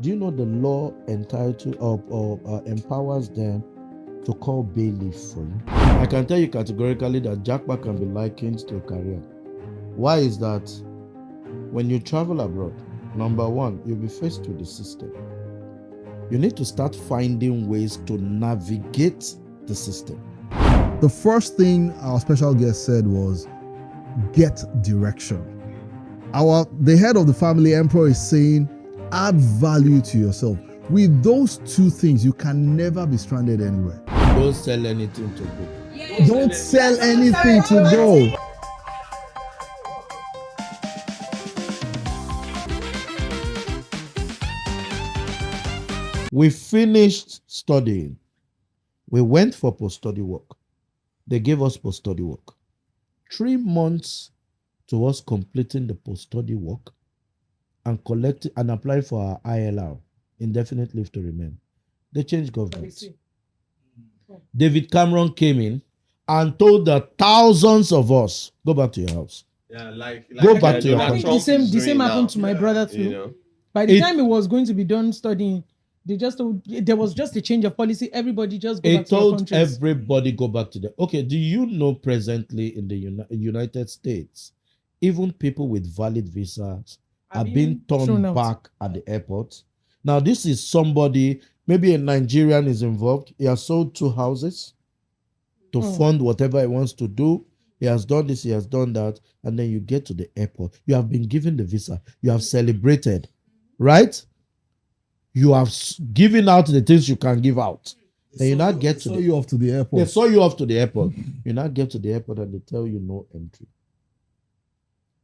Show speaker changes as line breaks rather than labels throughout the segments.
Do you know the law entitled or empowers them to call bailiff for you? I can tell you categorically that JAPA can be likened to a career. Why is that? When you travel abroad, number one, you'll be faced with the system. You need to start finding ways to navigate the system.
The first thing our special guest said was, get direction. The head of the family, Emperor, is saying, add value to yourself. With those two things, you can never be stranded anywhere.
Don't sell anything to go.
Yes. Don't sell anything to go.
We finished studying. We went for post-study work. They gave us post-study work. 3 months to us completing the post-study work and collecting and applying for our ILR, indefinite leave to remain. They changed government. David Cameron came in and told the thousands of us, go back to your house.
Yeah,
go back to your
house.
house.
The same happened to my brother too. You know? By the time he was going to be done studying, there was just a change of policy. Everybody just go back to their countries.
It told everybody go back to the. Okay, do you know presently in the United States, even people with valid visas are being turned back at the airport? Now, this is somebody, maybe a Nigerian is involved. He has sold 2 houses to fund whatever he wants to do. He has done this, he has done that. And then you get to the airport. You have been given the visa. You have celebrated, right? You have given out the things you can give out. And you now get to
you off to the airport.
They saw you off to the airport. You now get to the airport and they tell you no entry.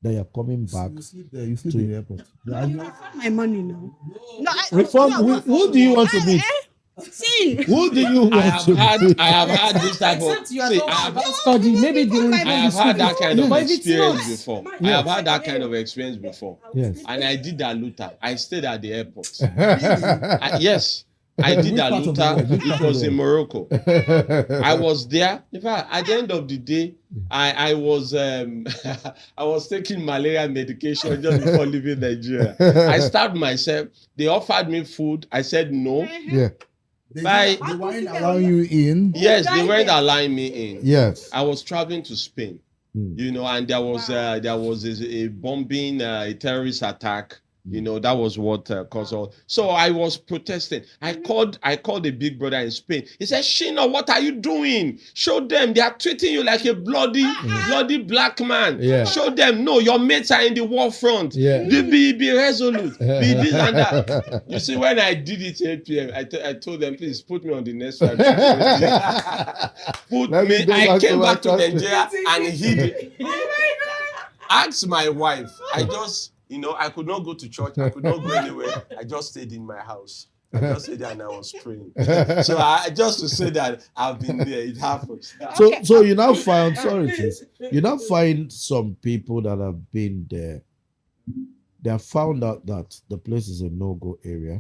That you're coming back.
You sleep there. You sleep in the airport.
My money now. No,
Reform. Who do you want to meet?
See,
who do you want to meet?
I have had this type of. See, I have had that kind of experience before. Yes. I have had that kind of experience before.
Yes.
And I did that Luther. I stayed at the airport. Yes. I did that Luther. It was in Morocco. I was there. In fact, at the end of the day, I was I was taking malaria medication just before leaving Nigeria. I starved myself. They offered me food. I said no.
Yeah.
They weren't allowing you in.
Yes, they weren't allowing me in.
Yes.
I was traveling to Spain, you know, and there was a bombing, a terrorist attack. You know, that was what caused all. So I was protesting. I called a big brother in Spain. He said, Shino, what are you doing? Show them. They are treating you like a bloody black man.
Yeah.
Show them. No, your mates are in the war front.
Yeah.
Be resolute. Be this and that. You see, when I did it 8 p.m., I told them, please put me on the next flight. I came back to Nigeria and hid it. Ask my wife. I could not go to church. I could not go anywhere. I just stayed in my house. I just stayed there and I was praying. So just to say that I've been there, it happens.
So you now find, you now find some people that have been there. They have found out that the place is a no-go area,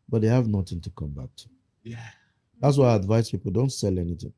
but they have nothing to come back to.
Yeah.
That's why I advise people, don't sell anything.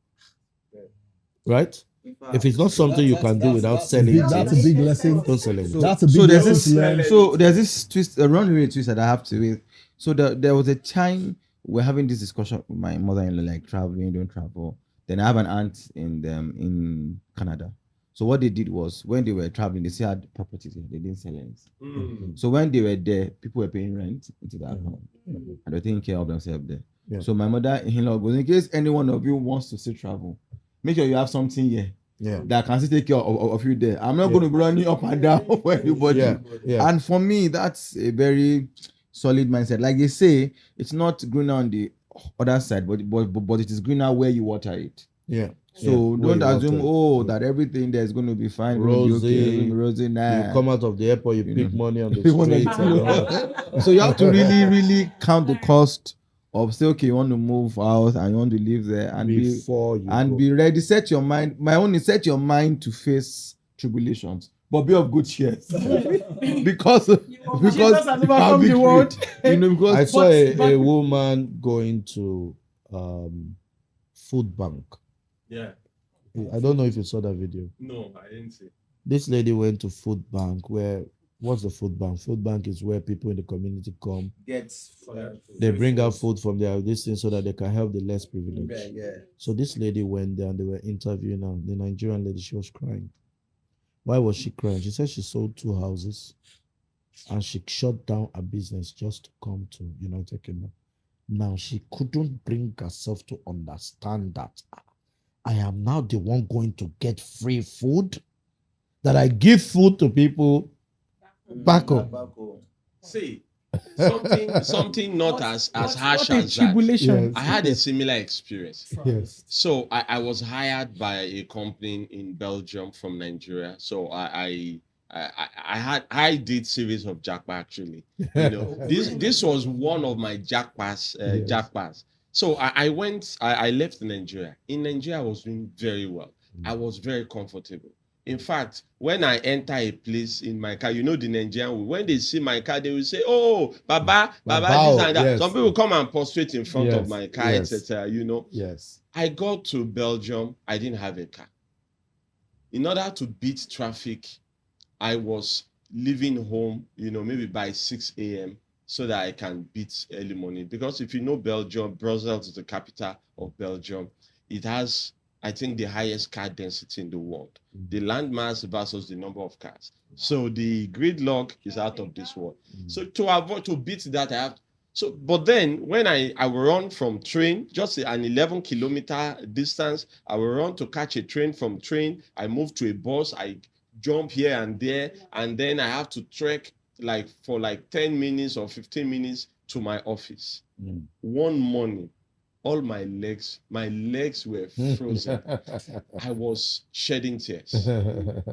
Right? If it's not something you can do without selling,
that's a big lesson.
Don't sell anything.
That's a big
lesson. So there's this twist, a runaway twist that I have to with. So there was a time we're having this discussion with my mother-in-law, like traveling, don't travel. Then I have an aunt in Canada. So what they did was when they were traveling, they still had properties here. They didn't sell anything. So when they were there, people were paying rent into that account. And they're taking care of themselves there.
Yeah.
So my mother-in-law goes, in case any one of you wants to still travel, make sure you have something here that can still take care of you there. I'm not going to be running up and down for anybody.
Yeah.
And for me, that's a very solid mindset. Like they say, it's not greener on the other side, but it is greener where you water it.
Yeah.
So don't assume, that everything there is going to be fine. Rosy, nah.
You come out of the airport, you pick money on the street.
So you have to really, really count the cost of say, okay, you want to move out and you want to live there and be ready. Set your mind. My own is set your mind to face tribulations, but be of good cheer. because
I saw a woman going to food bank.
Yeah.
I don't know if you saw that video.
No, I didn't see.
This lady went to food bank where What's the food bank? Food bank is where people in the community come.
Gets
They bring out food from their this thing so that they can help the less privileged.
Yeah.
So this lady went there and they were interviewing her. The Nigerian lady, she was crying. Why was she crying? She said she sold 2 houses and she shut down a business just to come to United Kingdom. Now she couldn't bring herself to understand that I am now the one going to get free food, that I give food to people back home.
See, something not as harsh
what a
as that.
tribulation.
Yes.
I had a similar experience.
Yes.
So I was hired by a company in Belgium from Nigeria. So I did series of JAPA actually. You know, this was one of my JAPAs.
Yes.
JAPAs. So I left Nigeria. In Nigeria, I was doing very well. I was very comfortable. In fact, when I enter a place in my car, you know the Nigerian, when they see my car, they will say, "Oh, Baba, this and that."
Yes.
Some people come and prostrate in front of my car,
Yes.
etc. You know.
Yes.
I got to Belgium, I didn't have a car. In order to beat traffic, I was leaving home, you know, maybe by 6 a.m. so that I can beat early morning. Because if you know Belgium, Brussels is the capital of Belgium. It has, I think, the highest car density in the world. The land mass versus the number of cars. So the gridlock is out of this world. So to beat that, I have. So, but then when I will run from train, just an 11-kilometer distance, I will run to catch a train. From train, I move to a bus, I jump here and there, and then I have to trek for 10 minutes or 15 minutes to my office. One morning, all my legs were frozen. I was shedding tears.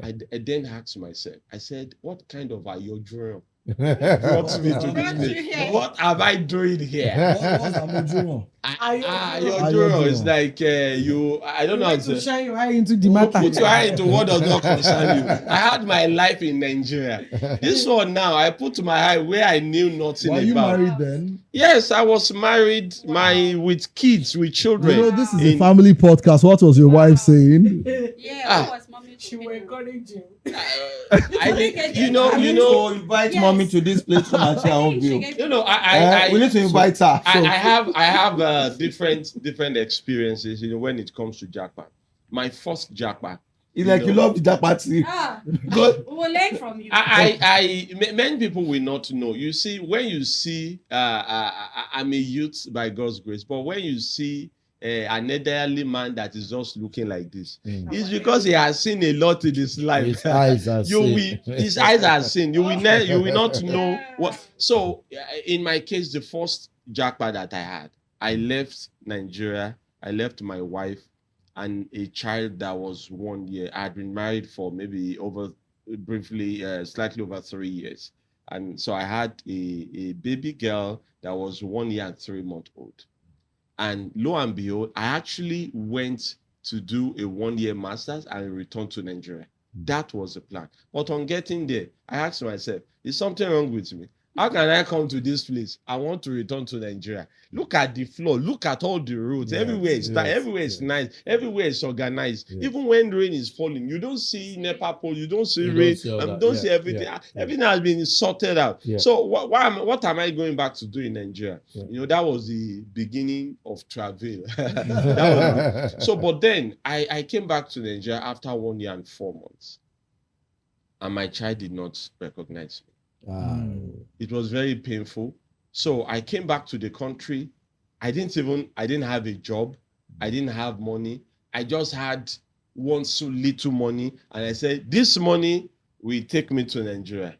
I then asked myself, I said, what kind of ayodro brought me to this place? What am I doing here?
What's Amojuro?
Ayodro is like I don't know how
To
to
shine your eye into the matter.
put your eye into what does not concern you. I had my life in Nigeria. This one now, I put my eye where I knew nothing
Were you
about.
married then?
Yes, I was married, with kids, with children.
You know, this is a family podcast. What was your wife saying?
Yeah, what was mommy
She will encourage you.
invite mommy to this place to match our own view.
You know,
We need to invite her.
I have different experiences, you know, when it comes to JAPA. My first JAPA.
It's like you love the JAPA tea.
We will learn from you.
Many people will not know. You see, when you see, I'm a youth by God's grace, but when you see an elderly man that is just looking like this, it's because he has seen a lot in his life.
His eyes are seen.
His eyes are seen. You will not know what. So, in my case, the first JAPA that I had, I left Nigeria. I left my wife and a child that was 1 year. I had been married for maybe slightly over 3 years. And so I had a baby girl that was 1 year and 3 months old. And lo and behold, I actually went to do a 1-year master's and returned to Nigeria. That was the plan. But on getting there, I asked myself, is something wrong with me? How can I come to this place? I want to return to Nigeria. Look at the floor. Look at all the roads.
Yes,
everywhere is everywhere is nice. Everywhere is organized.
Yes.
Even when rain is falling, you don't see NEPA pole. You don't see rain. You don't see everything. Everything has been sorted out.
Yeah.
So what am I going back to do in Nigeria?
Yeah.
You know, that was the beginning of travel. So, but then I came back to Nigeria after 1 year and 4 months. And my child did not recognize me. It was very painful. So I came back to the country. I didn't have a job. I didn't have money. I just had so little money. And I said, this money will take me to Nigeria.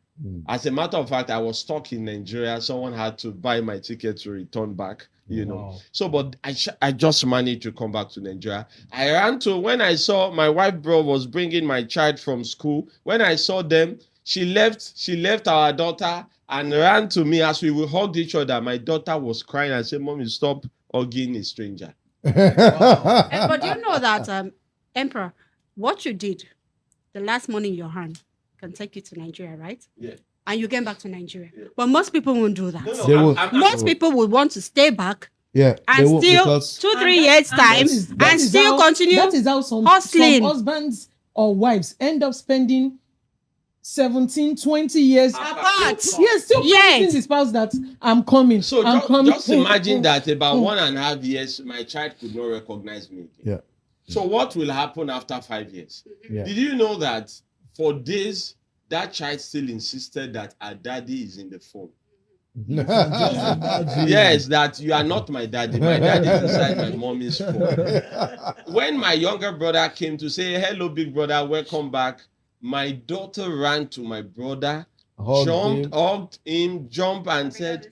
As a matter of fact, I was stuck in Nigeria. Someone had to buy my ticket to return back, you know. So, but I just managed to come back to Nigeria. I ran to, when I saw my wife was bringing my child from school. When I saw them, she left our daughter and ran to me as we hugged each other. My daughter was crying. I said, Mommy, stop hugging a stranger.
But you know that, Emperor, what you did, the last money in your hand can take you to Nigeria, right?
Yeah.
And you get back to Nigeria. Yeah. But most people won't do that.
They will.
Most people would want to stay back.
Yeah,
and still 2-3 years time and still continue
that is how some
hustling.
husbands or wives end up spending 17, 20 years
Apart.
Yes, still
Yes.
promising his spouse that I'm coming.
So
I'm coming.
just imagine that about 1.5 years, my child could not recognize me again.
Yeah.
So what will happen after 5 years?
Yeah.
Did you know that for days, that child still insisted that her daddy is in the phone? Yes, that you are not my daddy. My daddy is inside my mommy's phone. When my younger brother came to say, hello, big brother, welcome back, my daughter ran to my brother, hugged him, jumped and said,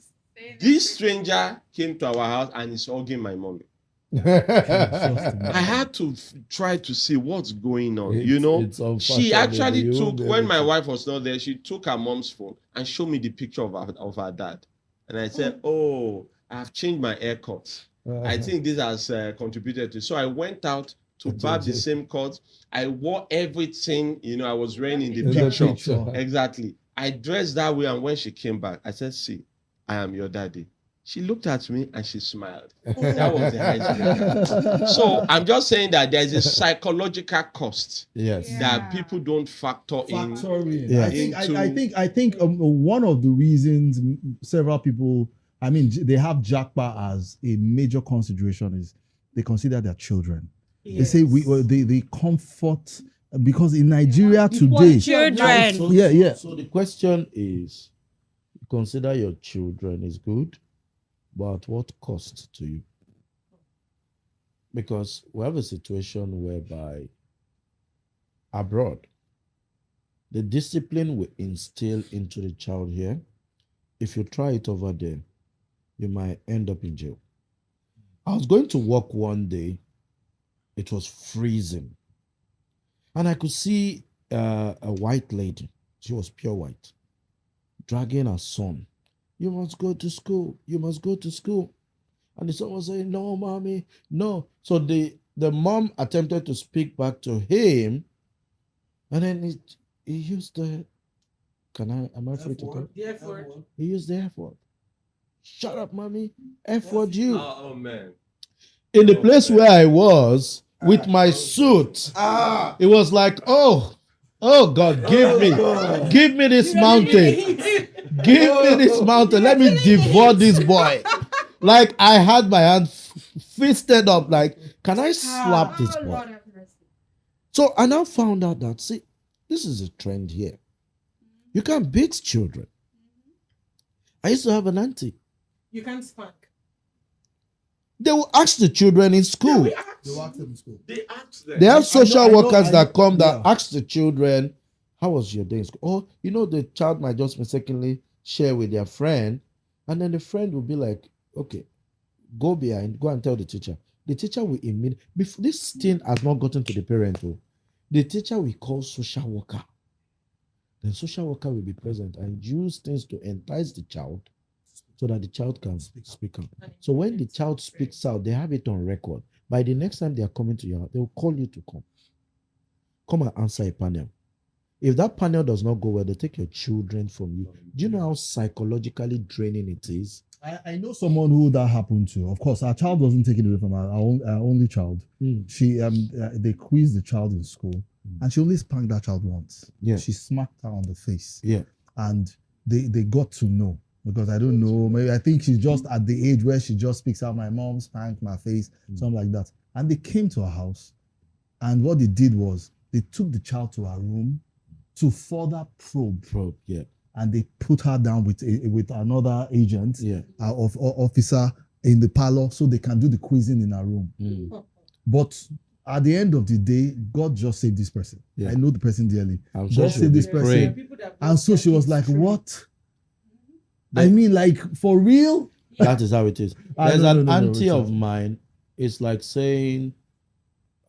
this stranger came to our house and is hugging my mommy. I had to try to see what's going on. She actually took, when my wife was not there, she took her mom's phone and showed me the picture of her dad. And I said, oh, I've changed my haircut. I think this has contributed to. So I went out to barb the same cut. I wore everything, I was wearing in the picture. Exactly. I dressed that way, and when she came back, I said, see, I am your daddy. She looked at me and she smiled. That was the icebreaker. So I'm just saying that there's a psychological cost that people don't factor in.
Yeah. I think one of the reasons several people, they have JAPA as a major consideration is they consider their children.
Yes.
They say they comfort, because in Nigeria today,
Children.
So the question is, you consider your children is good, but what cost to you? Because we have a situation whereby abroad, the discipline we instill into the child here, if you try it over there, you might end up in jail. I was going to work one day. It was freezing. And I could see a white lady. She was pure white, dragging her son. You must go to school. You must go to school. And the son was saying, no, mommy, no. So the mom attempted to speak back to him. And then he used the, am I free to talk? He used the F word. Shut up, mommy. F word you.
Oh, man.
In the place where I was with my suit, it was like, oh God, give me this mountain. Give me this mountain. Let me devour this boy. Like I had my hand fisted up. Like, can I slap this boy? So I now found out that, see, this is a trend here. You can't beat children. I used to have an auntie.
You can't spank.
They will ask the children in school.
They ask them in school.
They ask them.
They have social workers that come that
yeah.
ask the children, how was your day in school? Or, the child might just mistakenly share with their friend, and then the friend will be like, okay, go behind, go and tell the teacher. The teacher will immediately, before this thing has not gotten to the parent, the teacher will call social worker. Then social worker will be present and use things to entice the child so that the child can speak out. So when the child speaks out, they have it on record. By the next time they are coming to your house, they will call you to come. Come and answer a panel. If that panel does not go well, they take your children from you. Do you know how psychologically draining it is?
I know someone who that happened to. Of course, our child wasn't taken away from our only child. She they quizzed the child in school, and she only spanked that child once.
Yeah.
She smacked her on the face.
Yeah.
And they got to know, because I don't know, maybe I think she's just at the age where she just speaks out, my mom spanked my face, something like that. And they came to her house, and what they did was they took the child to her room to further probe.
Yeah.
And they put her down with another agent,
Yeah.
of officer in the parlor, so they can do the quizzing in her room. But at the end of the day, God just saved this person.
Yeah.
I know the person dearly.
I'm sure
God
she'll
saved
be
this person.
praying.
And so she was like, what? I mean, like, for real?
That is how it is. There's an auntie of mine. It's like saying,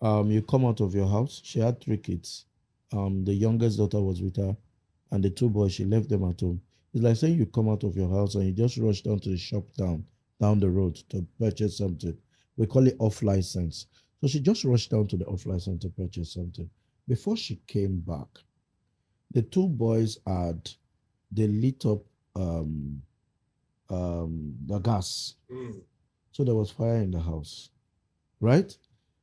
you come out of your house. She had 3 kids. The youngest daughter was with her, and the 2 boys, she left them at home. It's like saying you come out of your house and you just rush down to the shop down the road to purchase something. We call it off license. So she just rushed down to the off license to purchase something. Before she came back, the 2 boys they lit up the gas. So there was fire in the house, right?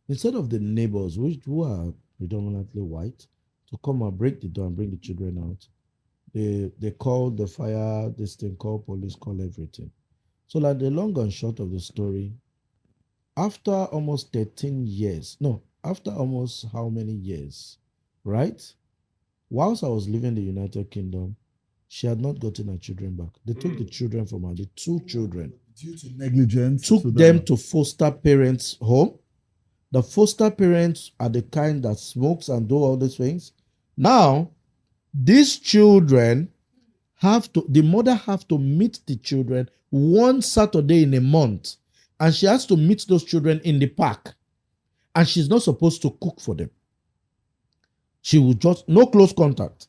Instead of the neighbors, who are predominantly white, to come and break the door and bring the children out. They called the fire, this thing, call police, call everything. So like the long and short of the story, after almost 13 years, no, after almost how many years, right? Whilst I was living in the United Kingdom, she had not gotten her children back. They took the children from her, the 2 children.
Due to negligence.
Took them to foster parents' home. The foster parents are the kind that smokes and do all these things. Now, these children the mother have to meet the children one Saturday in a month. And she has to meet those children in the park. And she's not supposed to cook for them. She will just, no close contact.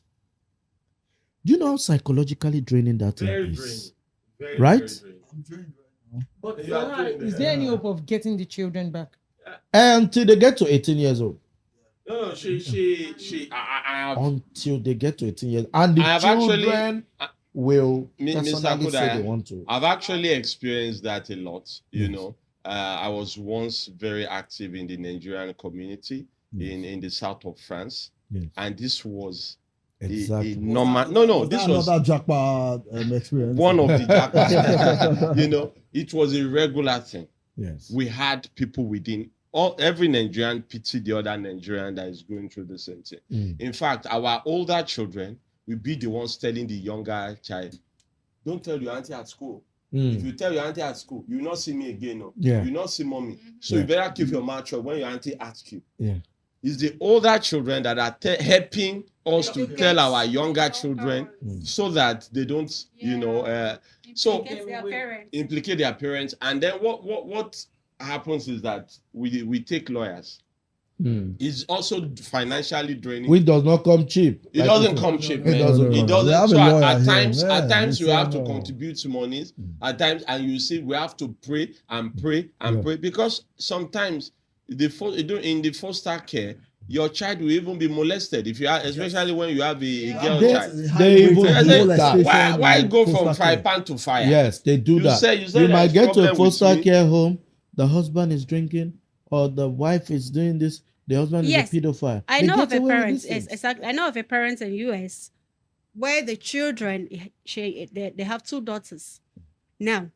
Do you know how psychologically draining that thing is?
Very,
right?
very
I'm doing
But
You are doing
is there any hope of getting the children back?
Until they get to 18 years old.
No, I have.
Until they get to 18 years. And the
I have
children will
Mr.
personally say
Koda,
they want to.
I've actually experienced that a lot. You know, I was once very active in the Nigerian community in the south of France.
Yes.
And this was
Exactly.
a normal. No, this was
another JAPA experience.
one of the JAPA. You know, it was a regular thing.
Yes.
We had people within every Nigerian pity the other Nigerian that is going through the same thing. In fact, our older children will be the ones telling the younger child, don't tell your auntie at school. If you tell your auntie at school, you will not see me again. No.
Yeah.
You will not see mommy. So
Yeah.
you better keep your mouth shut when your auntie asks you.
Yeah.
It's the older children that are helping us to tell our younger children so that they don't, implicate their parents. And then what happens is that we take lawyers. It's also financially draining.
Which does not come cheap.
It doesn't come cheap, man.
It doesn't.
It
They have
doesn't.
a
So
lawyer
at
here.
times you
Yeah,
have to
it's
contribute monies. At times, and you see, we have to pray and pray and pray, because sometimes in the foster care, your child will even be molested if you are, especially when you have a girl child.
They even
I
do
say,
that.
why go from fry pan to fire?
Yes, they do
You
that.
say
You might
there's
get to a
problem with
foster
me.
care home, the husband is drinking, or the wife is doing this, the husband is a pedophile.
I
They
know
get
of a
away with
parent.
these
Yes,
things.
exactly. I know of a parent in US where the children, they have 2 daughters. Now,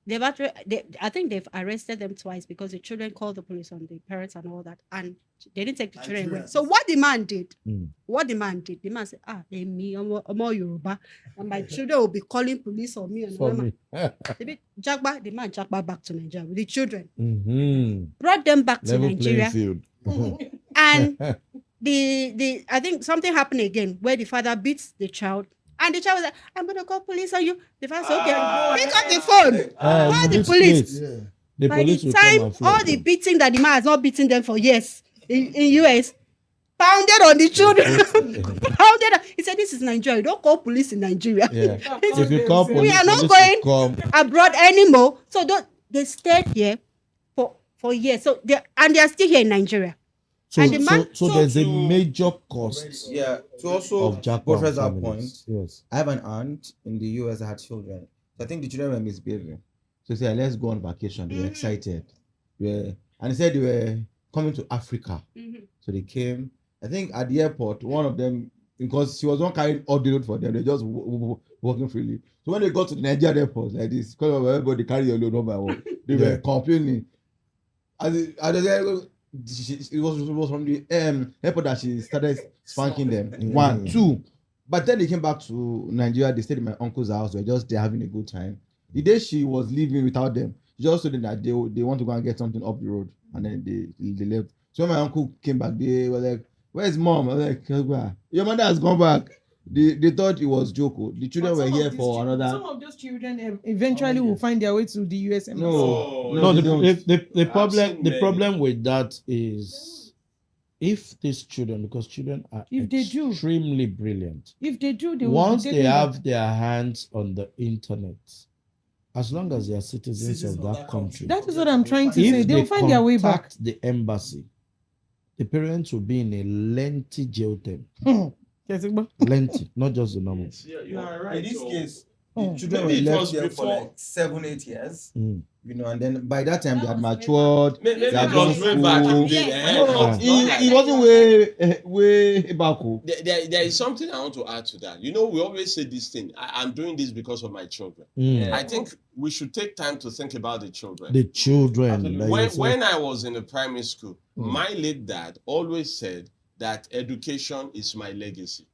I think they've arrested them twice because the children called the police on the parents and all that, and they didn't take the children away. So what the man did? The man said, me, I'm all Yoruba, and my children will be calling police on me. And
For me.
the man Jagba back to Nigeria with the children,
Mhm.
brought them back to
Level
Nigeria.
playing field.
And I think something happened again where the father beats the child, and the child was like, I'm gonna call police on you. The father said, okay, pick up the phone, call the
this
police.
place, The
By
police
the
will come
time
and
all
flog
the
them.
beating that the man has not beaten them for years in US, pounded on the children. He said, this is Nigeria. You don't call police in Nigeria.
Yeah. If you call police,
We are not
police
going
will come.
abroad anymore. So they stayed here for years. So they are still here in Nigeria.
So,
and the man-
so there's a major cost
Yeah, to also
of Japan
buttress that
families.
point,
Yes.
I have an aunt in the US that had children. So I think the children were misbehaving. So they said, let's go on vacation. They were excited. And they said they were coming to Africa. So they came. I think at the airport, one of them, because she was not carrying all the load for them, they just walking freely. So when they got to the Nigerian airport like this, because everybody carry your load one by one, they were complaining. It was from the airport that she started spanking them. 1, 2. But then they came back to Nigeria. They stayed in my uncle's house. They were just there having a good time. The day she was leaving without them, she just told them that they want to go and get something up the road, and then they left. So when my uncle came back, they were like, "Where's mom?" I was like, "Your mother has gone back." They thought it was Joko. The children were here for another.
Some of those children eventually will find their way to the US embassy.
No,
they don't.
the problem with that is if these children, because children are
If they do.
extremely brilliant,
If they do, they will
once
be
they
taken
have
back.
their hands on the internet, as long as they are citizens of that country,
That is what I'm trying to say.
if
They will find their way back.
contact the embassy, the parents will be in a lengthy jail term. Lengthy, not just the normal.
You are right.
In this
So,
case,
Oh.
Children
Maybe
were
it
left
was
there for
before.
like 7-8 years.
Mm.
And then by that time they had matured.
Maybe
They
it
had
was
gone
way back in
school.
the
Yes.
No,
not like
it wasn't way back.
there is something I want to add to that. We always say this thing. I'm doing this because of my children.
Mm.
I think we should take time to think about the children.
The children.
Absolutely.
that you said.
When I was in the primary school,
Mm.
my late dad always said that education is my legacy.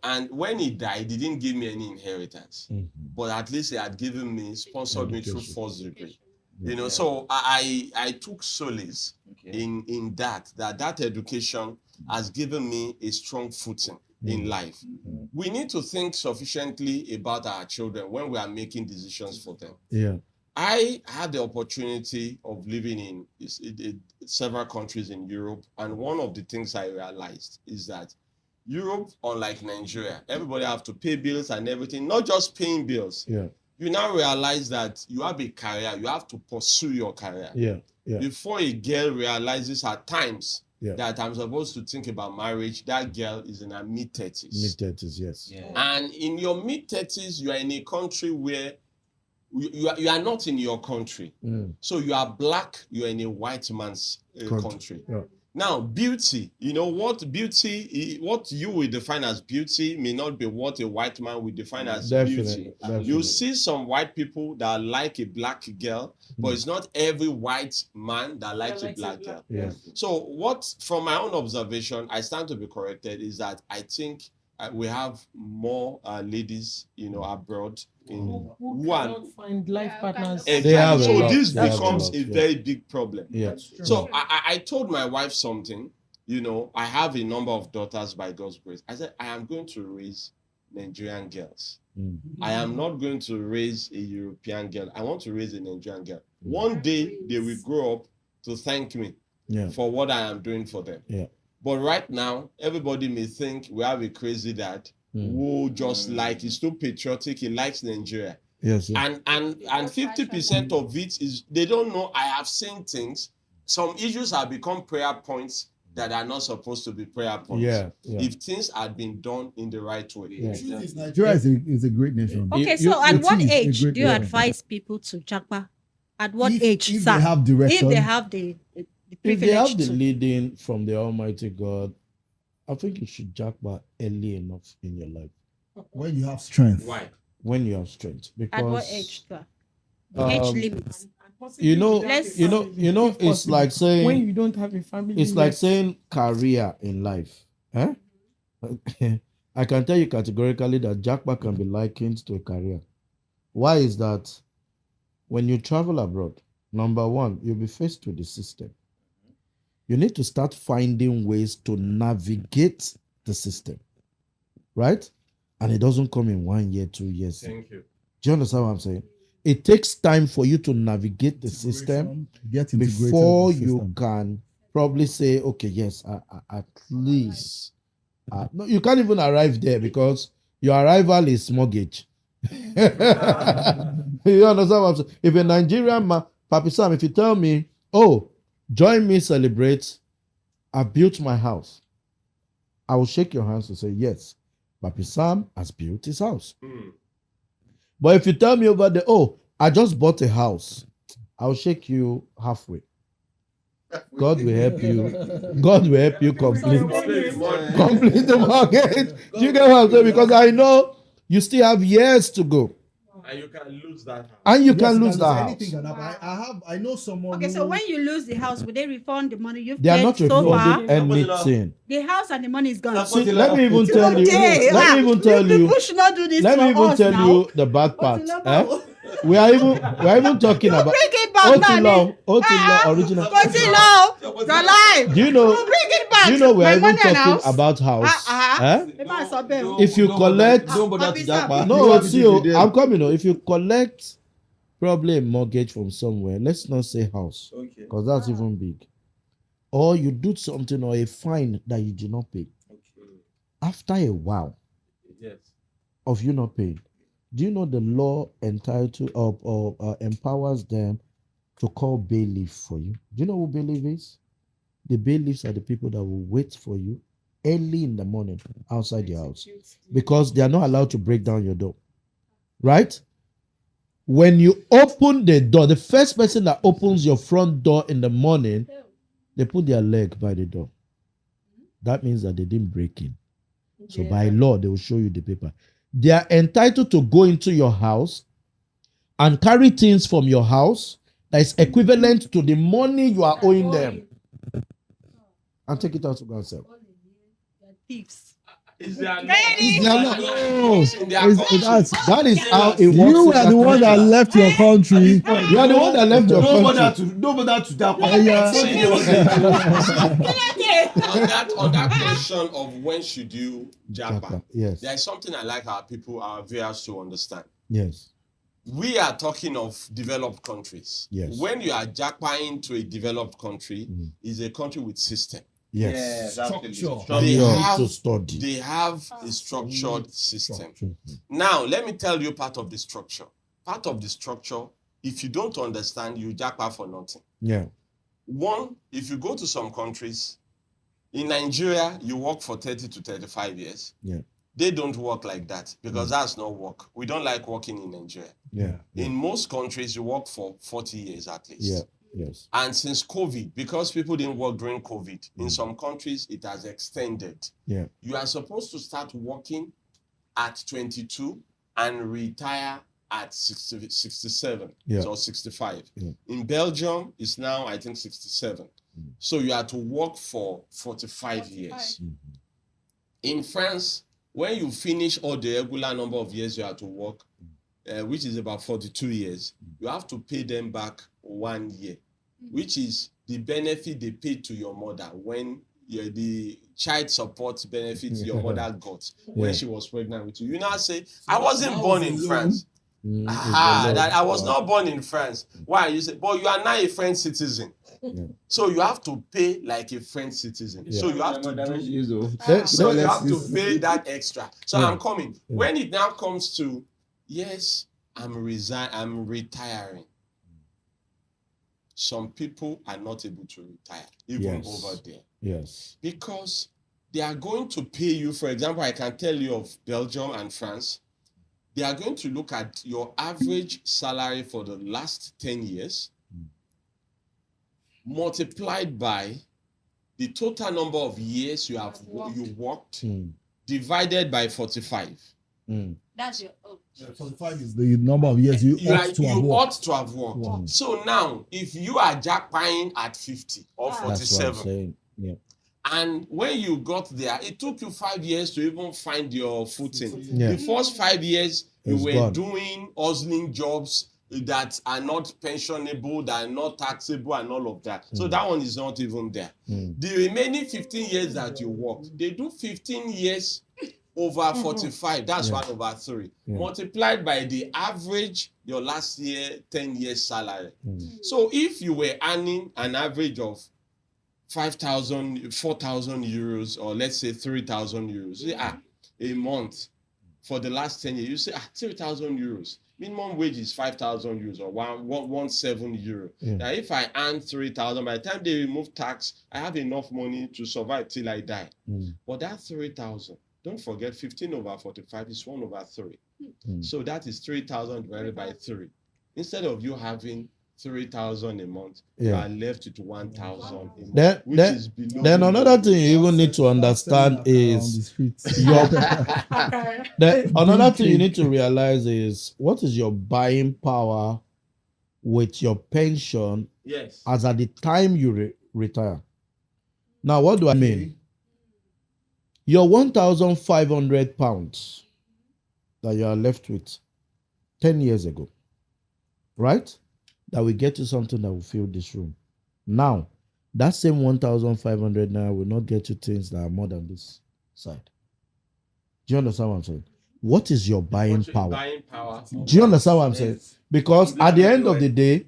And when he died, he didn't give me any inheritance,
Mhm.
but at least he had given me, sponsored me through
Education.
first degree.
Yeah.
So I took solace in that education has given me a strong footing in life. We need to think sufficiently about our children when we are making decisions for them.
Yeah.
I had the opportunity of living in several countries in Europe, and one of the things I realized is that Europe, unlike Nigeria, everybody have to pay bills and everything, not just paying bills.
Yeah.
You now realize that you have a career, you have to pursue your career.
Yeah. Yeah.
Before a girl realizes at times
Yeah.
that I'm supposed to think about marriage, that girl is in her mid-30s.
Mid-30s, yes.
And in your mid-30s, you are in a country where you are not in your country.
Mm.
So you are black, you are in a white man's country.
Yeah.
Now, beauty, what you will define as beauty may not be what a white man will define as beauty. You see some white people that like a black girl, but it's not every white man that likes a black girl.
Yeah.
So from my own observation, I stand to be corrected, is that I think we have more ladies, abroad
who cannot find life partners.
Exactly. So
lot.
this
They have
becomes
lot,
a
yeah.
very big problem.
Yeah.
So I told my wife something. I have a number of daughters by God's grace. I said, I am going to raise Nigerian girls.
Mm.
I am not going to raise a European girl. I want to raise a Nigerian girl. One day they will grow up to thank me for what I am doing for them.
Yeah.
But right now, everybody may think we have a crazy dad who just he's too patriotic, he likes Nigeria.
Yes.
And 50% of it is they don't know. I have seen things. Some issues have become prayer points that are not supposed to be prayer points.
Yeah.
If things had been done in the right way.
Yeah.
Nigeria is a great nation.
Okay, so at what
it is a
age
great
do you
nation.
advise people to JAPA? At what
If-
age,
if
sir?
they have direction,
If they have the
If
privilege
they have the
to.
leading from the Almighty God, I think you should jackpot early enough in your life
when you have strength.
Why?
when you have strength. Because
At what age, sir? The age limits.
it's like saying
when you don't have a family.
it's like
yet.
saying career in life. Huh? I can tell you categorically that jackpot can be likened to a career. Why is that? When you travel abroad, number one, you'll be faced with the system. You need to start finding ways to navigate the system, right? And it doesn't come in 1 year, 2 years.
Thank you.
Do you understand what I'm saying? It takes time for you to navigate the system
Get integrated
before
with the
you
system.
can probably say, okay, yes, at least. No, you can't even arrive there because your arrival is mortgage. You understand what I'm saying? If a Nigerian man, Papi Sam, if you tell me, oh, join me, celebrate, I built my house, I will shake your hands and say, yes, Papi Sam has built his house. But if you tell me over there, oh, I just bought a house, I'll shake you halfway. God will help you. God will help you complete the mortgage. Do you get what I'm saying? Because I know you still have years to go.
And you can lose that house.
And you
Yes,
can lose
anything
that house.
can happen. I know someone.
Okay,
who,
so when you lose the house, will they refund the money you've
They are
paid
not
so far?
refunding anything.
The house and the money is gone.
See, let me even tell you.
Okay,
Let me even tell you.
People should not do this
Let me
for
even
us
tell
now.
you the bad part. We are even talking about
Bring it back now.
Otilo original.
Otilo, you're alive.
Do you know?
Bring it back.
Do you know we are
My
even
money and
talking
house.
about house? Eh? If you
Don't
collect,
bother to jackpot.
no, see, I'm coming. If you collect probably a mortgage from somewhere, let's not say house,
Okay.
because that's even big. Or you do something or a fine that you did not pay. After a while
Yes.
of you not paying, do you know the law entitled or empowers them to call bailiff for you? Do you know who bailiff is? The bailiffs are the people that will wait for you early in the morning outside your house because they are not allowed to break down your door. right? When you open the door, the first person that opens your front door in the morning, they put their leg by the door. That means that they didn't break in. So by law, they will show you the paper. They are entitled to go into your house and carry things from your house that is equivalent to the money you are owing them, and take it out to go and sell.
Thieves.
Is there
That is how it works.
You were the one that left your country.
You are the one that left your country.
No bother to that
on that question of when should you JAPA,
Yes.
there is something I like our people, our viewers to understand.
Yes.
We are talking of developed countries.
Yes.
When you are JAPAing to a developed country, is a country with system.
Yes.
Structure.
They have a structured system. Now, let me tell you part of the structure. Part of the structure, if you don't understand, you JAPA for nothing.
Yeah.
One, if you go to some countries, in Nigeria, you work for 30 to 35 years.
Yeah.
They don't work like that because that's not work. We don't like working in Nigeria.
Yeah.
In most countries, you work for 40 years at least.
Yeah. Yes.
And since COVID, because people didn't work during COVID, in some countries, it has extended.
Yeah.
You are supposed to start working at 22 and retire at 67 or 65.
Yeah.
In Belgium, it's now, I think, 67. So you have to work for 45 years. In France, when you finish all the regular number of years you have to work, which is about 42 years, you have to pay them back 1 year, which is the benefit they paid to your mother when the child support benefits your mother got when she was pregnant with you. You now say, I wasn't born in France. That I was not born in France. Why? You say, but you are now a French citizen. So you have to pay like a French citizen. So you have to you have to pay that extra. So I'm coming. When it now comes to, yes, I'm retiring. Some people are not able to retire, even over there.
Yes.
Because they are going to pay you, for example, I can tell you of Belgium and France. They are going to look at your average salary for the last 10 years, multiplied by the total number of years you worked, divided by 45.
That's your
45 is the number of years you ought to have worked.
Wow. So now, if you are JAPAing at 50 or 47, and when you got there, it took you 5 years to even find your footing. The first 5 years, you were doing hustling jobs that are not pensionable, that are not taxable, and all of that. So that one is not even there. The remaining 15 years that you worked, they do 15 years over 45. That's 1/3. Multiplied by the average, your last year, 10 years salary. So if you were earning an average of 5,000, 4,000 euros, or let's say 3,000 euros, you say, a month for the last 10 years, you say, 3,000 euros. Minimum wage is 5,000 euros or 117 euro. Now, if I earn 3,000, by the time they remove tax, I have enough money to survive till I die. But that 3,000, don't forget, 15 over 45 is 1/3. So that is 3,000 divided by 3. Instead of you having 3,000 a month, you are left with 1,000 a month, which is below.
Then another thing you even need to understand is another thing you need to realize is what is your buying power with your pension as at the time you retire. Now, what do I mean? Your 1,500 pounds that you are left with 10 years ago, right? That will get you something that will fill this room. Now, that same 1,500 now will not get you things that are more than this side. Do you understand what I'm saying? What is your buying power? Do you understand what I'm saying? Because at the end of the day,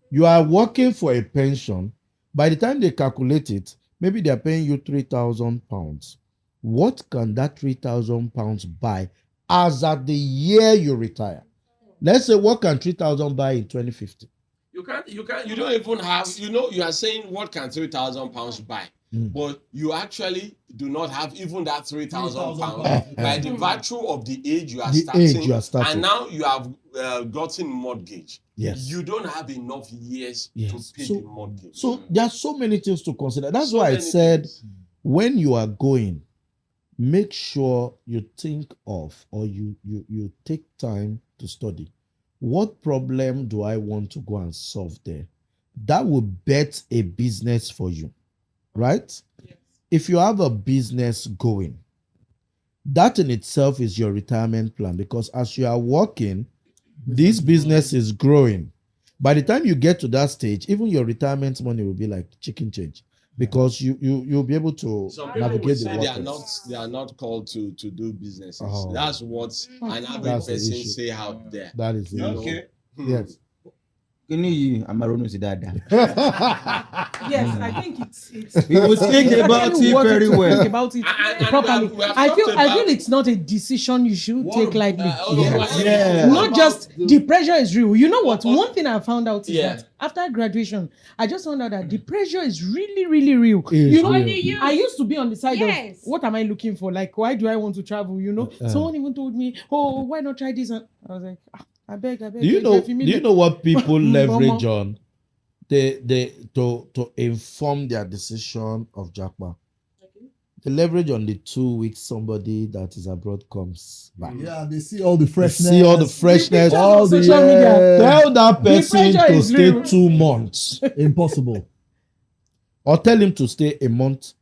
you are working for a pension. By the time they calculate it, maybe they are paying you 3,000 pounds. What can that 3,000 pounds buy as at the year you retire? Let's say, what can 3,000 buy in 2050?
You don't even have, you are saying what can 3,000 pounds buy? but you actually do not have even that 3,000 pounds by the virtue of the age you are starting. And now you have gotten mortgage.
Yes.
You don't have enough years to pay the mortgage.
So there are so many things to consider. That's why I said when you are going, make sure you think of or you take time to study. What problem do I want to go and solve there? That will bet a business for you, right? Yes. If you have a business going, that in itself is your retirement plan, because as you are working, this business is growing. By the time you get to that stage, even your retirement money will be like chicken change, because you'll be able to navigate the waters.
They are not called to do businesses. That's what an average person say out there.
That is
okay.
Yes.
Yes,
I think it's
we will think about it very well.
Think about it properly. I feel it's not a decision you should take lightly. Not just the pressure is real. You know what? One thing I found out is that after graduation, I just found out that the pressure is really, really real. I used to be on the side of what am I looking for? Like, why do I want to travel? Someone even told me, "Oh, why not try this?" And I was like, I beg.
Do you know what people leverage on? To inform their decision of JAPA. They leverage on the 2 weeks somebody that is abroad comes back.
Yeah, they see all the freshness.
All the
social media.
Tell that person to stay real. 2 months.
Impossible.
Or tell him to stay a month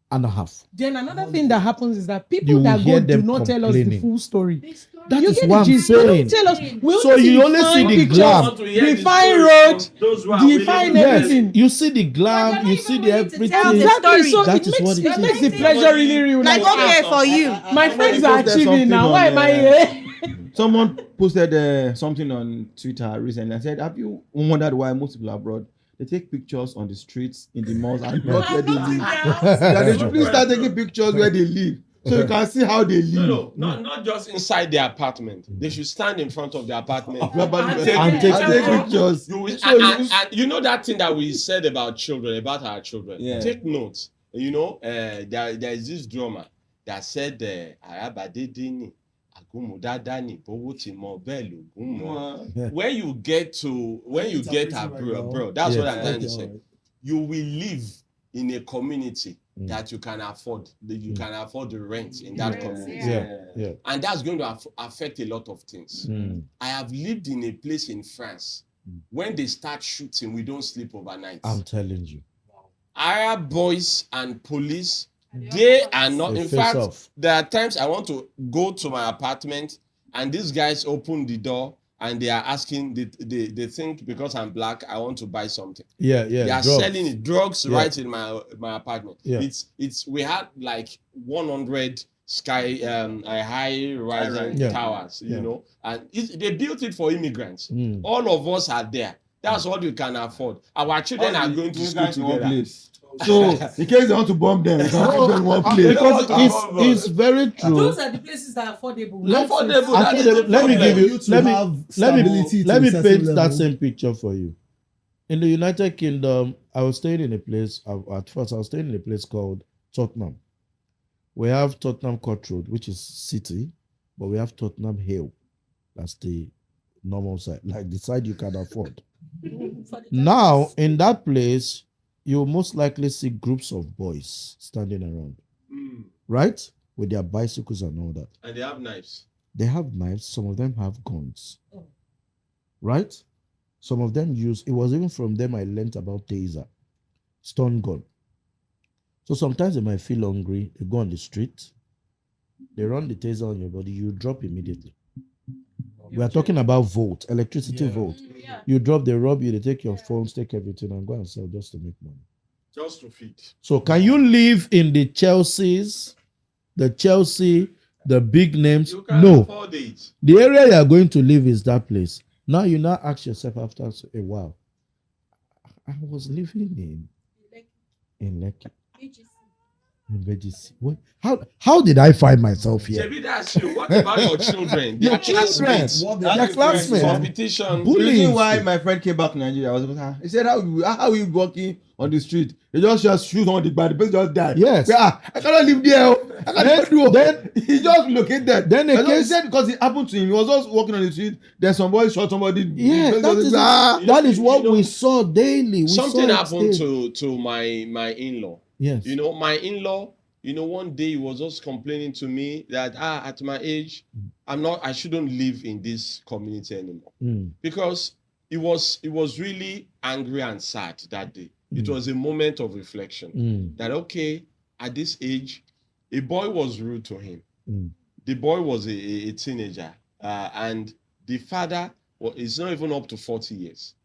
and a half.
Then another thing that happens is that people that go do not tell us the full story.
That is what I'm saying.
Tell us.
So you only see the glam.
Define road. Define everything.
Yes, you see the glam. You see the everything.
Exactly. So
that is what
it makes the pressure really real.
Like okay for you.
My friends are achieving now. Why am I here?
Someone posted something on Twitter recently and said, "Have you wondered why most people abroad they take pictures on the streets, in the malls, and not where they live? That they should please start taking pictures where they live, so you can see how they live.
Not just inside their apartment. They should stand in front of the apartment
and take pictures.
And you know that thing that we said about our children.
Yeah.
Take notes. There is this drummer that said, "Arabadedini, agumudadani, bowotimo belu gumo." When you get abroad, that's what I'm trying to say. You will live in a community that you can afford. You can afford the rent in that community. And that's going to affect a lot of things. I have lived in a place in France. When they start shooting, we don't sleep overnight.
I'm telling you.
Arab boys and police, they are not. In fact, there are times I want to go to my apartment and these guys open the door and they are asking, they think because I'm black, I want to buy something.
They
are selling drugs right in my apartment.
Yeah.
We had like 100 high rising towers, and they built it for immigrants. All of us are there. That's what you can afford. Our children are going to school together.
So in case they want to bomb them, they can put them in one place.
Because it's very true.
Those are the places that are affordable.
Let me paint that same picture for you. In the United Kingdom, I was staying in a place. At first, I was staying in a place called Tottenham. We have Tottenham Court Road, which is city, but we have Tottenham Hill. That's the normal side, like the side you can afford. Now, in that place, you'll most likely see groups of boys standing around, right? With their bicycles and all that.
And they have knives.
They have knives. Some of them have guns, right? Some of them it was even from them I learned about taser, stun gun. So sometimes they might feel hungry. They go on the street. They run the taser on your body. You drop immediately. We are talking about volt, electricity volt. Yeah. You drop, they rob you, they take your phones, take everything and go and sell just to make money.
Just to feed.
So can you live in the Chelsea, the big names?
You can
no.
afford it.
The area you are going to live is that place. Now you ask yourself after a while, I was living in Lekki. How did I find myself here?
Shebi, that's you. What about your children?
Your
Their
children.
classmates?
Their classmates.
Competition.
The
Bullying.
reason why my friend came back to Nigeria was because he said, how you walking on the street? They just shoot on the ground, the person just died.
Yes.
I cannot live there. I cannot do
Then
he just located.
then a
He
case.
said because it happened to him. He was just walking on the street. Then somebody shot somebody.
Yeah,
The person
that
just
is
said,
that is what
you know,
we saw daily. We
Something
saw it
happened
daily.
to my in-law.
Yes.
You know, my in-law, one day he was just complaining to me that at my age, I shouldn't live in this community anymore. Because he was really angry and sad that day. It was a moment of reflection that, okay, at this age, a boy was rude to him. The boy was a teenager, and the father is not even up to 40 years.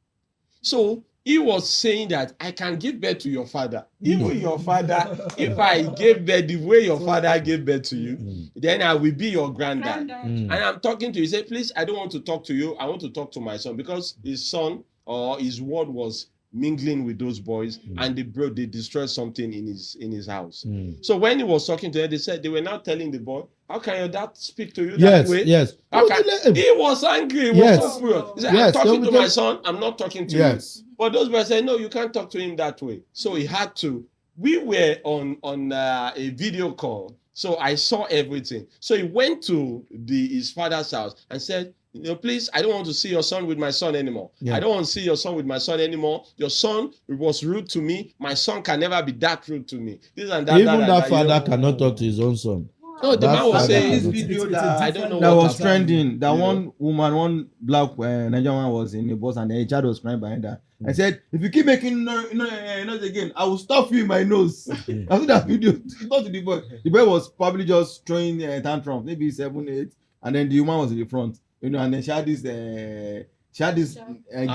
So he was saying that I can give birth to your father. Even your father, if I gave birth the way your father gave birth to you, then I will be your granddad. And I'm talking to you. He said, please, I don't want to talk to you. I want to talk to my son, because his son or his word was mingling with those boys, and they destroyed something in his house. So when he was talking to them, they said they were now telling the boy, how can your dad speak to you that way?
Yes.
He was angry. He was so furious. He said, I'm talking to my son. I'm not talking to you. But those boys said, no, you can't talk to him that way. So he had to. We were on a video call. So I saw everything. So he went to his father's house and said, please, I don't want to see your son with my son anymore. I don't want to see your son with my son anymore. Your son was rude to me. My son can never be that rude to me. This and that.
Even that father cannot talk to his own son.
No, the man was saying
this video that
I don't know
that
what
was
happened.
trending. That one woman, one black Nigerian one was in the bus, and the child was crying behind her. I said, if you keep making noise again, I will stuff you in my nose. After that video, he got to the boy. The boy was probably just throwing tantrum, maybe 7, 8, and then the woman was in the front, and then she had this gele and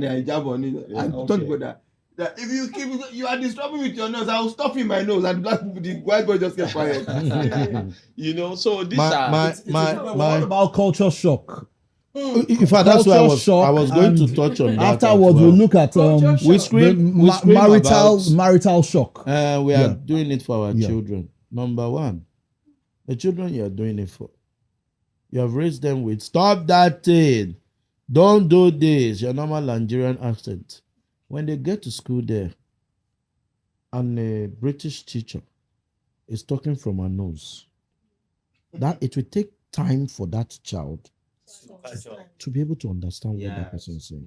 hijab on it. I told you that if you keep you are disturbing with your nose, I will stuff in my nose. And the white boy just kept quiet.
So this
What about culture shock?
In fact, that's why I was going to touch on that.
Afterwards, we'll look at
we scream
marital shock.
We are doing it for our children. Number one, the children you are doing it for. You have raised them with stop that thing. Don't do this. Your normal Nigerian accent. When they get to school there, and a British teacher is talking from her nose, that it will take time for that child to be able to understand what that person is saying.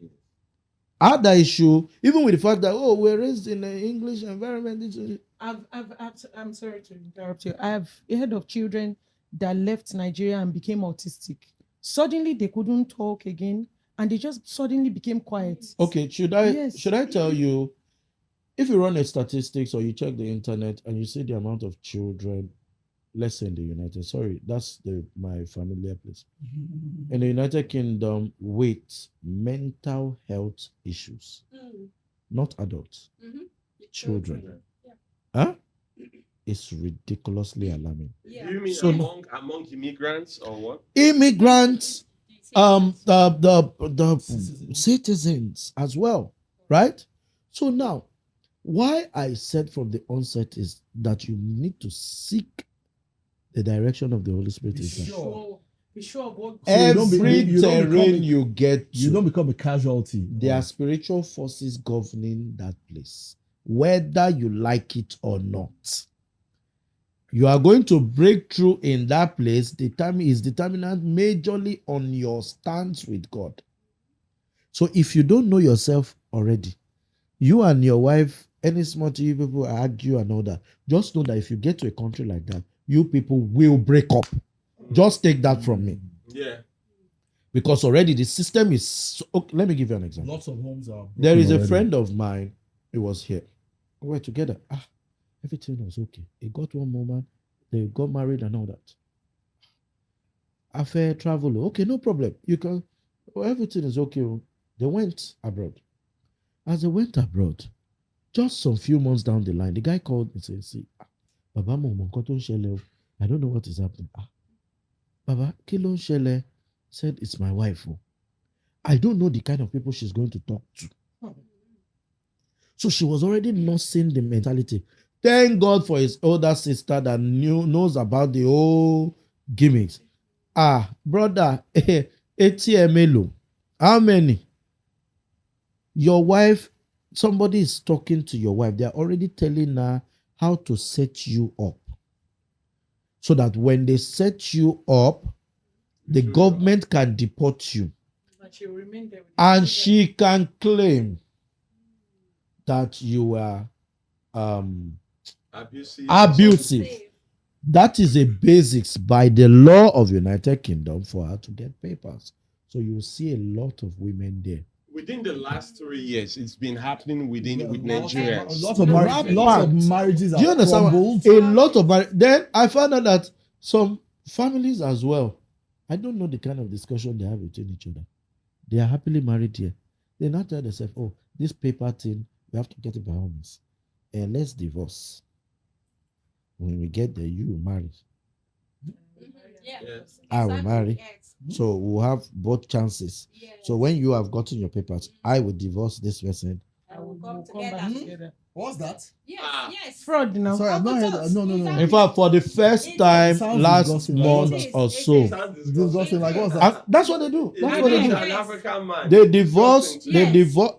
Other issue, even with the fact that we're raised in an English environment.
I'm sorry to interrupt you. I have heard of children that left Nigeria and became autistic. Suddenly they couldn't talk again, and they just suddenly became quiet.
Okay, should I tell you, if you run a statistics or you check the internet and you see the amount of children, let's say in the United, that's my familiar place, in the United Kingdom with mental health issues, not adults, children. Huh? It's ridiculously alarming.
You mean among immigrants or what?
Immigrants, the citizens as well, right? So now, why I said from the onset is that you need to seek the direction of the Holy Spirit.
Be sure of what
every terrain you get to,
you don't become a casualty.
There are spiritual forces governing that place, whether you like it or not. You are going to break through in that place. Is determinant majorly on your stance with God. So if you don't know yourself already, you and your wife, any small you people argue and all that, just know that if you get to a country like that, you people will break up. Just take that from me.
Yeah.
Because already the system is... Okay, let me give you an example.
Lots of homes are...
There is a friend of mine, he was here. We were together. Everything was okay. He got one woman, they got married and all that. After travel, okay, no problem. You can... everything is okay. They went abroad. As they went abroad, just some few months down the line, the guy called me and said, see, Baba, I don't know what is happening. Baba, Kilon Shele said, it's my wife. I don't know the kind of people she's going to talk to. So she was already nursing the mentality. Thank God for his older sister that knows about the whole gimmicks. Brother, ATMLO. How many? Your wife, somebody is talking to your wife. They're already telling her how to set you up. So that when they set you up, the government can deport you.
But she'll remain there with
And she can claim that you are abusive. That is a basics by the law of United Kingdom for her to get papers. So you will see a lot of women there.
Within the last 3 years, it's been happening with Nigeria.
Lots of marriages
Do you
are
understand?
crumbled.
A lot of then I found out that some families as well. I don't know the kind of discussion they have between each other. They are happily married here. They now tell themselves, "Oh, this paper thing, we have to get it by all means, and let's divorce. When we get there, you will marry.
Yes.
I will marry.
Yes.
So we'll have both chances.
Yes.
So when you have gotten your papers, I will divorce this person.
I will come
come back
together.
together.
What's that?
Yes, yes.
Fraud now.
Sorry, I've not heard that. No.
In fact, for the first time
Sounds
last
disgusting.
month
It is,
or
it
so,
is.
Disgusting. Like what's that?
that's what they do. That's what they do.
An African man.
They divorce.
Yes.
They divorce.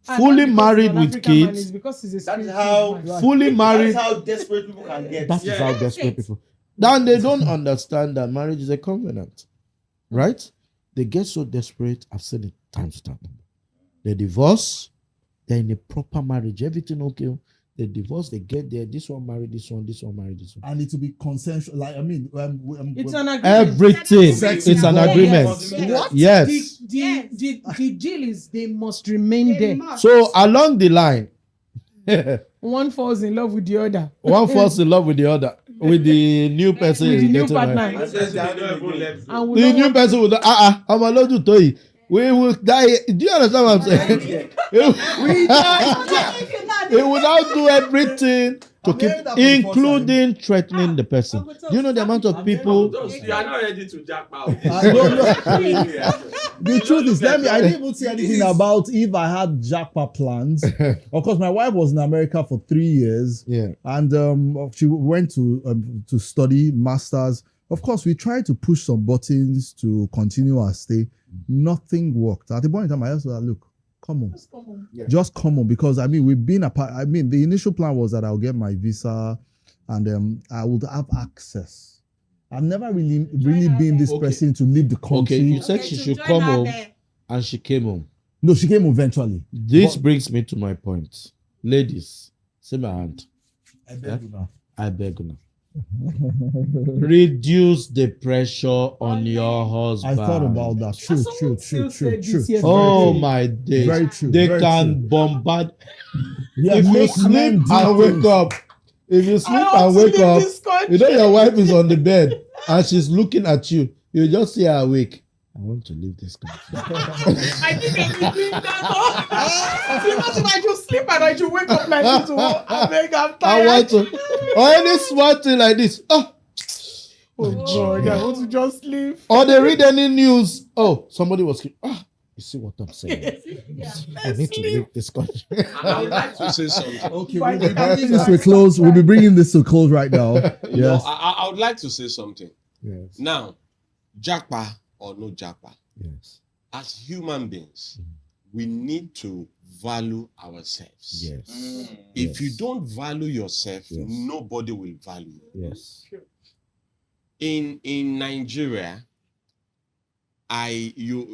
And
Fully
not because
married
he's an
with
African man,
kids.
it's because he's a
That is
spiritual
how-
man.
Right.
Fully married.
That's how desperate people can get.
That is
Yeah.
how desperate people. Then they don't understand that marriage is a covenant, right? They get so desperate. I've said it times that. They divorce. They're in a proper marriage. Everything okay. They divorce. They get there. This one married this one. This one married this one.
And it to be consensual. Like I mean,
It's an agreement.
Everything.
Sex
It's an
involved.
agreement.
Yes.
What?
Yes.
The deal is they must remain there.
So along the line,
One falls in love with the other.
one falls in love with the other, with the new person.
With the new
getting married.
partner. And we
The
don't
new
want-
person will I'm allowed to tell you. We will die. Do you understand what I'm saying? We die. He will now do everything to
I'm
keep,
hearing that for the first
including threatening the person. Do you know the amount of people?
You are not ready to JAPA.
I don't know. The truth is, I didn't even see anything about if I had JAPA plans. Of course, my wife was in America for 3 years,
Yeah.
and she went to study masters. Of course, we tried to push some buttons to continue our stay. Nothing worked. At the point in time, I asked her, "Look, come on, just come on," because I mean, we've been apart. I mean, the initial plan was that I'll get my visa, and I would have access. I've never really been this
Okay.
person to leave the country.
Okay, you said she should come home, and she came home.
No, she came eventually.
This
But-
brings me to my point. Ladies, see my hand.
I beg you now.
I beg you now. Reduce the pressure on your
I
husband.
thought about that. True.
Someone still said this
True.
yesterday.
Oh my days.
Very true.
They
very
can
true.
bombard.
Yeah,
If you
make men
sleep
do
and wake
things.
up, if you sleep
I
and
want to
wake
leave
up,
this country.
you know your wife is on the bed and she's looking at you. You just see her awake. I want to leave this country.
I didn't even that. Imagine I just sleep and I just wake up like this. Oh, I beg, I'm
I
tired.
want to, or any small thing like this. Oh,
God, I want to just sleep.
or they read any news. Oh, somebody was. Ah, you see what I'm saying? I need to leave this country.
I would like to say something.
Okay,
By
we'll
the
be
time
bringing
you
this to a
guys
close.
start
We'll be bringing this to a close right now.
You know,
Yes.
I would like to say something.
Yes.
Now, JAPA or no JAPA,
Yes.
as human beings, we need to value ourselves.
Yes.
If you
Yes.
don't value yourself,
Yes.
nobody will value you.
Yes.
In Nigeria,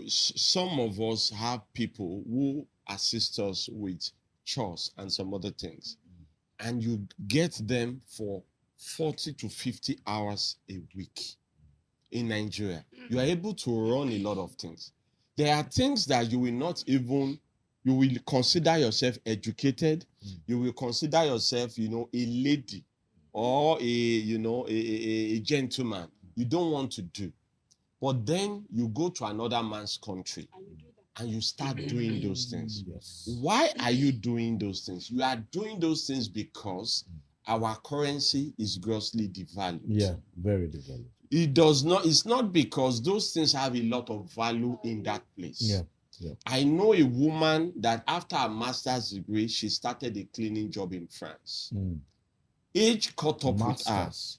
some of us have people who assist us with chores and some other things, and you get them for 40 to 50 hours a week. In Nigeria, you are able to run a lot of things. There are things that you will not even, you will consider yourself educated, you will consider yourself, a lady or a gentleman. You don't want to do. But then you go to another man's country and you start doing those things.
Yes.
Why are you doing those things? You are doing those things because our currency is grossly devalued.
Yeah. Very developed.
It's not because those things have a lot of value in that place.
Yeah. Yeah.
I know a woman that after a master's degree, she started a cleaning job in France.
Mm.
age caught up with her.
Masters.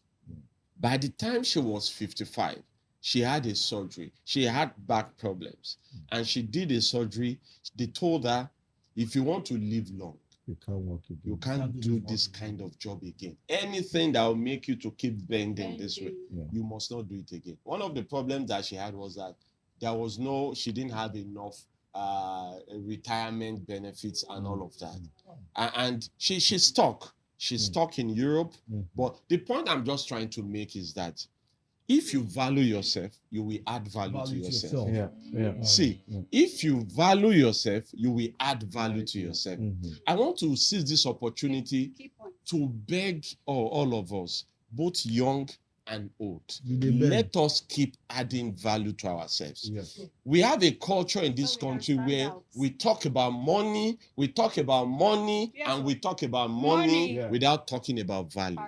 By the time she was 55, she had a surgery. She had back problems. And she did a surgery. They told her, if you want to live long,
You can't work again.
you can't do this kind of job again. Anything that will make you to keep bending this way,
Yeah.
you must not do it again. One of the problems that she had was that she didn't have enough retirement benefits and all of that. And she's stuck. She's stuck in Europe. But the point I'm just trying to make is that if you value yourself, you will add value to yourself. See, if you value yourself, you will add value to yourself. I want to seize this opportunity to beg all of us, both young and old, let us keep adding value to ourselves.
Yes.
We have a culture in this country where we talk about money, and we talk about money without talking about value.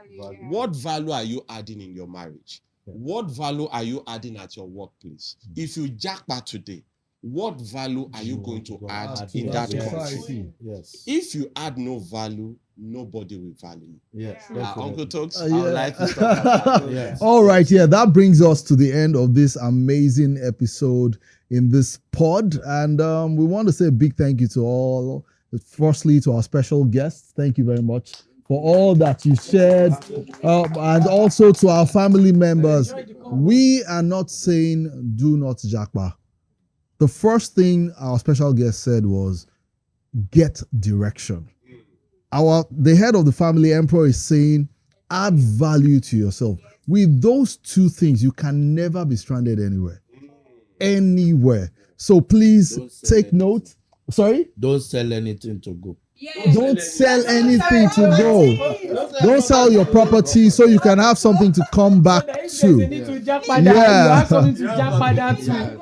What value are you adding in your marriage? What value are you adding at your workplace? If you JAPA today, what value are you going to add in that country?
Yes.
If you add no value, nobody will value you.
Yes.
Uncle Tokes, I
Yeah.
would like to talk about that.
Yes.
All right, yeah, that brings us to the end of this amazing episode in this pod. And we want to say a big thank you to all. Firstly, to our special guests, thank you very much for all that you shared. And also to our family members. We are not saying do not JAPA. The first thing our special guest said was get direction. The head of the family emperor is saying add value to yourself. With those two things, you can never be stranded anywhere. So please take note. Sorry?
Don't sell anything to go.
Don't sell anything to go. Don't sell your property so you can have something to come back to.
Yeah. Something to japa that too.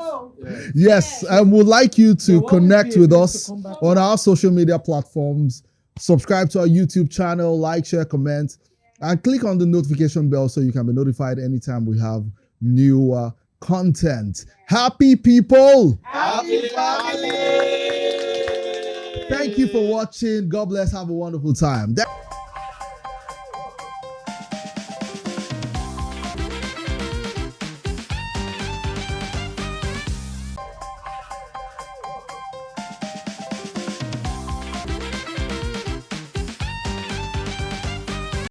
Yes, I would like you to connect with us on our social media platforms. Subscribe to our YouTube channel, like, share, comment, and click on the notification bell so you can be notified anytime we have new content. Happy people!
Happy family!
Thank you for watching. God bless. Have a wonderful time.